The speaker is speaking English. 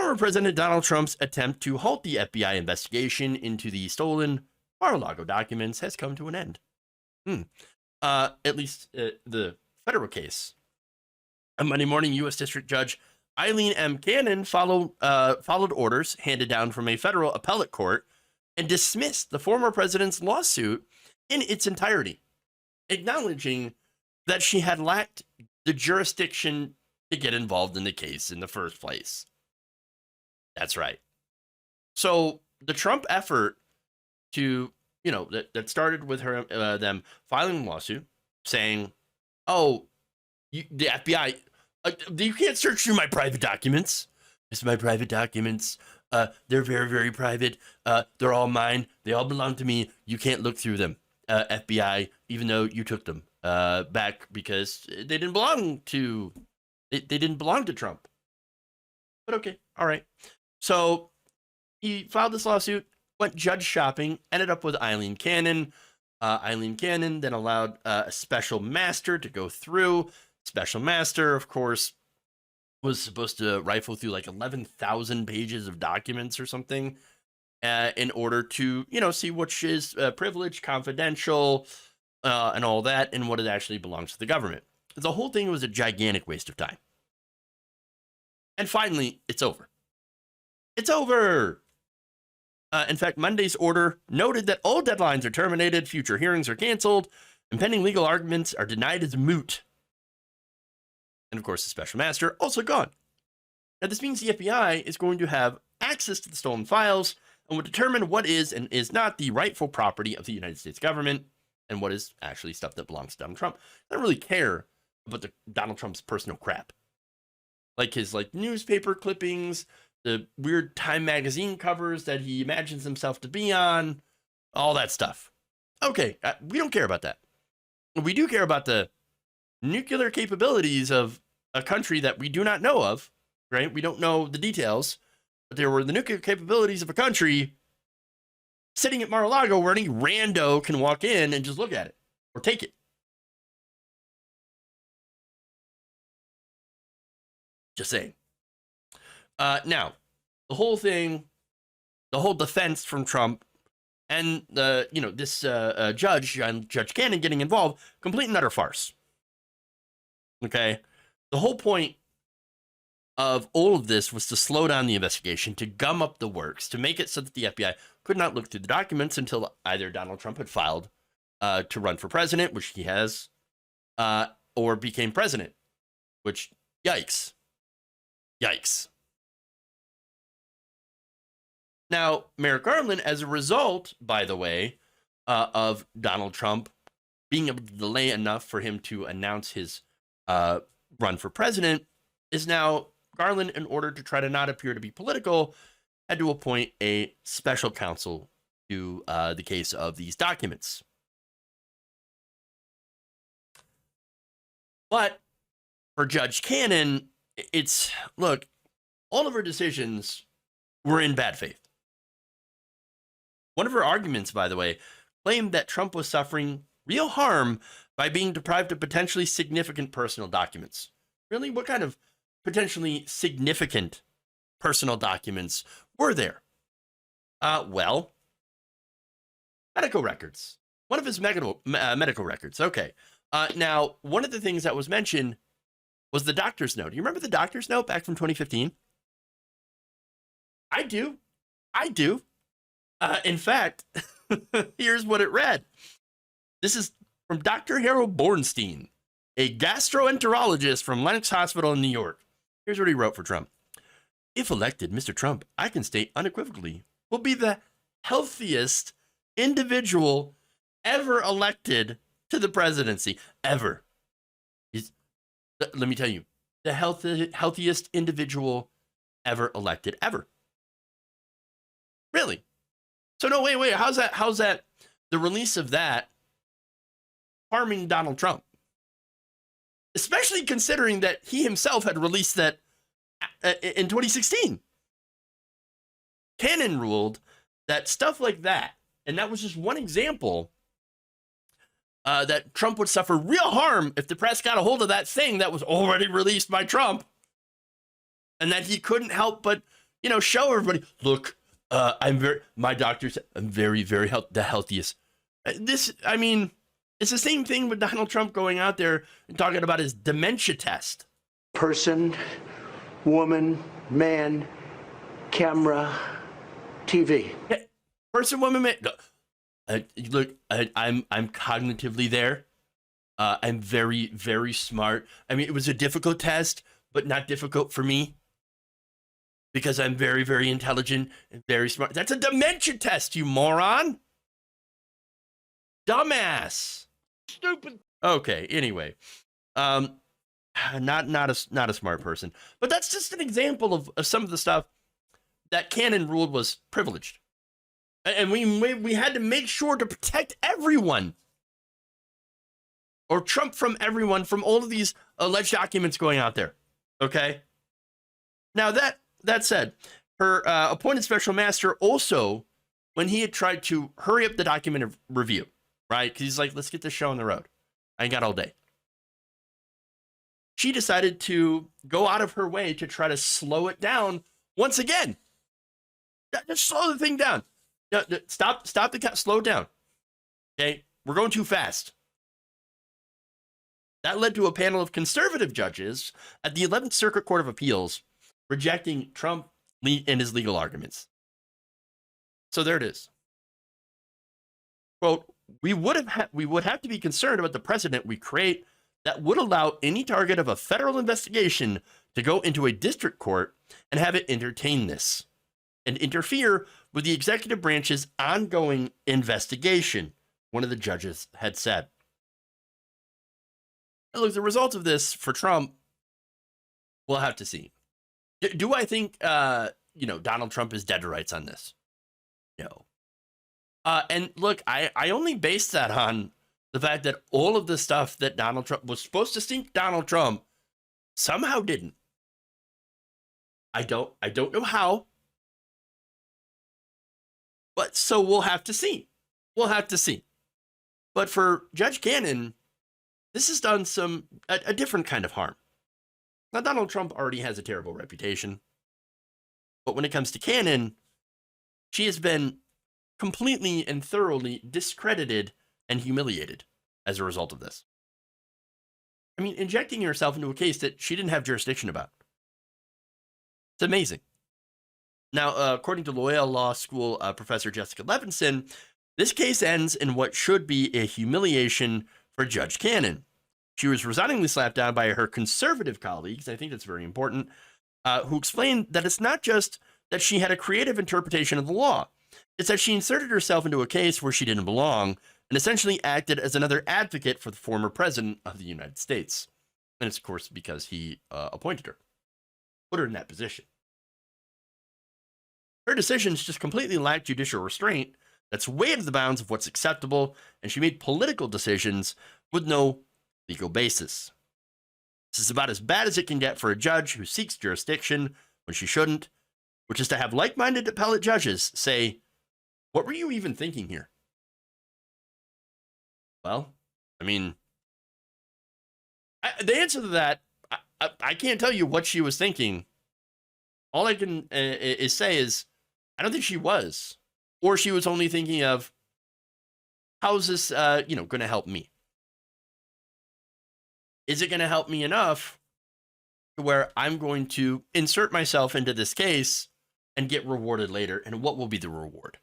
former President Donald Trump's attempt to halt the FBI investigation into the stolen Mar-a-Lago documents has come to an end. At least the federal case. On Monday morning, U.S. District Judge Aileen M followed orders handed down from a federal appellate court and dismissed the former president's lawsuit in its entirety, acknowledging that she had lacked the jurisdiction to get involved in the case in the first place. That's right. So the Trump effort to, that started with them filing a lawsuit saying, oh, the FBI, you can't search through my private documents. It's my private documents. They're very, very private. They're all mine. They all belong to me. You can't look through them, FBI, even though you took them back because they didn't belong to they didn't belong to Trump. But okay, all right. So he filed this lawsuit, went judge shopping, ended up with Aileen Cannon. Aileen Cannon then allowed a special master to go through. Special master, of course, was supposed to rifle through like 11,000 pages of documents or something in order to, see which is privileged, confidential, and all that, and what it actually belongs to the government. The whole thing was a gigantic waste of time. And finally, it's over. It's over. In fact, Monday's order noted that all deadlines are terminated, future hearings are canceled, and pending legal arguments are denied as moot. And of course, the special master also gone. Now, this means the FBI is going to have access to the stolen files and will determine what is and is not the rightful property of the United States government and what is actually stuff that belongs to Donald Trump. They don't really care about Donald Trump's personal crap. Like his newspaper clippings, the weird Time magazine covers that he imagines himself to be on, all that stuff. Okay, we don't care about that. We do care about the nuclear capabilities of a country that we do not know of, right? We don't know the details, but there were the nuclear capabilities of a country sitting at Mar-a-Lago where any rando can walk in and just look at it or take it. Just saying. Now, the whole defense from Trump and this Judge Cannon getting involved, complete and utter farce. Okay, the whole point of all of this was to slow down the investigation, to gum up the works, to make it so that the FBI could not look through the documents until either Donald Trump had filed to run for president, which he has, or became president, which, yikes. Yikes. Now, Merrick Garland, as a result, by the way, of Donald Trump being able to delay enough for him to announce his run for president, is now Garland, in order to try to not appear to be political, had to appoint a special counsel to the case of these documents. But for Judge Cannon, look, all of her decisions were in bad faith. One of her arguments, by the way, claimed that Trump was suffering real harm by being deprived of potentially significant personal documents. Really? What kind of potentially significant personal documents were there? Well, medical records. One of his medical records. Okay. Now, one of the things that was mentioned was the doctor's note. You remember the doctor's note back from 2015? I do. In fact, here's what it read. This is from Dr. Harold Bornstein, a gastroenterologist from Lenox Hospital in New York. Here's what he wrote for Trump. If elected, Mr. Trump, I can state unequivocally, will be the healthiest individual ever elected to the presidency. Ever. Let me tell you, the healthiest individual ever elected, ever. Really? So no, wait, how's that, the release of that harming Donald Trump? Especially considering that he himself had released that in 2016. Cannon ruled that stuff like that, and that was just one example, that Trump would suffer real harm if the press got a hold of that thing that was already released by Trump, and that he couldn't help but show everybody, look, my doctor said I'm very, very the healthiest. It's the same thing with Donald Trump going out there and talking about his dementia test. Person, woman, man, camera, TV. Yeah, person, woman, man. Look, I'm cognitively there. I'm very, very smart. It was a difficult test, but not difficult for me because I'm very, very intelligent and very smart. That's a dementia test, you moron. Dumbass. Stupid. Okay, anyway. Not a smart person. But that's just an example of some of the stuff that Cannon ruled was privileged. And we had to make sure to protect everyone. Or Trump from everyone, from all of these alleged documents going out there. Okay? Now, that said, her appointed special master also, when he had tried to hurry up the document review, right? Because he's like, let's get this show on the road. I ain't got all day. She decided to go out of her way to try to slow it down once again. Just slow the thing down. Stop slow it down. Okay? We're going too fast. That led to a panel of conservative judges at the 11th Circuit Court of Appeals rejecting Trump and his legal arguments. So there it is. Quote, we would have to be concerned about the precedent we create that would allow any target of a federal investigation to go into a district court and have it entertain this and interfere with the executive branch's ongoing investigation, one of the judges had said. Now, look, the results of this for Trump, we'll have to see. Do I think, Donald Trump is dead to rights on this? No. And look, I only base that on the fact that all of the stuff that Donald Trump was supposed to sink Donald Trump somehow didn't. I don't know how. But so we'll have to see. We'll have to see. But for Judge Cannon, this has done a different kind of harm. Now, Donald Trump already has a terrible reputation. But when it comes to Cannon, she has been completely and thoroughly discredited and humiliated as a result of this. Injecting herself into a case that she didn't have jurisdiction about. It's amazing. Now, according to Loyola Law School professor Jessica Levinson, this case ends in what should be a humiliation for Judge Cannon. She was resigningly slapped down by her conservative colleagues, I think that's very important, who explained that it's not just that she had a creative interpretation of the law, it's that she inserted herself into a case where she didn't belong and essentially acted as another advocate for the former president of the United States. And it's, of course, because he appointed her, put her in that position. Her decisions just completely lacked judicial restraint that's way out of the bounds of what's acceptable, and she made political decisions with no legal basis. This is about as bad as it can get for a judge who seeks jurisdiction when she shouldn't, which is to have like-minded appellate judges say, what were you even thinking here? Well, the answer to that, I can't tell you what she was thinking. All I can say is, I don't think she was. Or she was only thinking of, how's this, going to help me? Is it going to help me enough to where I'm going to insert myself into this case and get rewarded later? And what will be the reward?